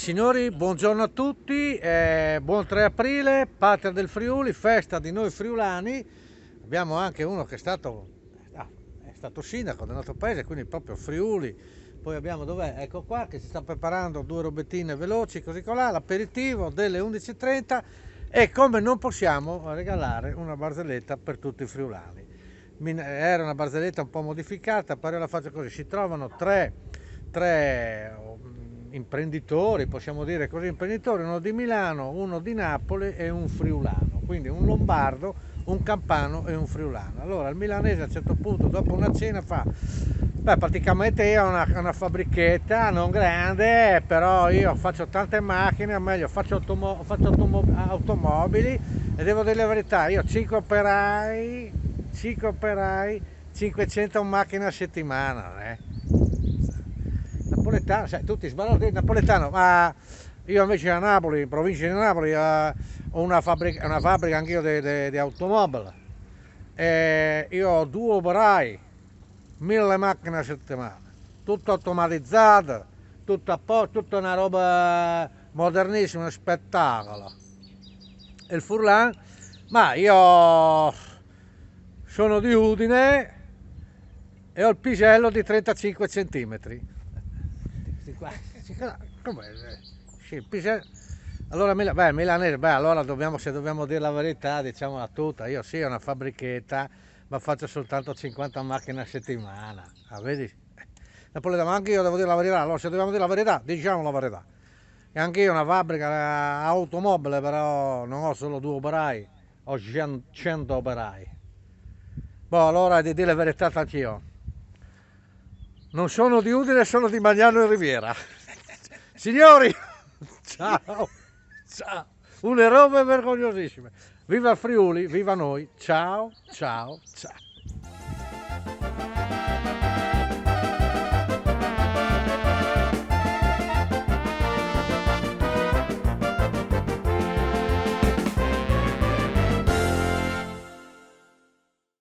Signori, buongiorno a tutti, buon 3 aprile, Patria del Friuli, festa di noi friulani. Abbiamo anche uno che è stato sindaco del nostro paese, quindi proprio Friuli. Poi abbiamo, dov'è? Ecco qua, che si sta preparando due robettine veloci, così colà, l'aperitivo delle 11:30 e come non possiamo regalare una barzelletta per tutti i friulani. Era una barzelletta un po' modificata, però la faccio così, si trovano tre imprenditori, possiamo dire così, imprenditori, uno di Milano, uno di Napoli e un friulano, quindi un lombardo, un campano e un friulano. Allora il milanese a un certo punto, dopo una cena, fa: beh, praticamente io ho una fabbrichetta non grande, però io faccio tante macchine, o meglio faccio automobili, e devo dire la verità, io 5 operai, 500 macchine a settimana, Napoletano, sai, tutti sbalorditi napoletano, ma io invece a Napoli, in provincia di Napoli, ho una fabbrica anch'io di automobili. E io ho due operai, 1000 macchine a settimana, tutto automatizzato, tutta una roba modernissima, un spettacolo. E il Furlan, ma io sono di Udine e ho il pisello di 35 centimetri. Com'è? Sì, allora, milanese, allora se dobbiamo dire la verità, diciamola tutta, io sì ho una fabbrichetta, ma faccio soltanto 50 macchine a settimana, vedi? Napoletano, ma anche io devo dire la verità, allora se dobbiamo dire la verità, diciamo la verità. E anche io ho una fabbrica automobile, però non ho solo due operai, ho 100 operai. Boh, allora di dire la verità anch'io. Non sono di Udine, sono di Magnano e Riviera. Signori, ciao, ciao, une robe vergognosissime. Viva il Friuli, viva noi, ciao, ciao, ciao.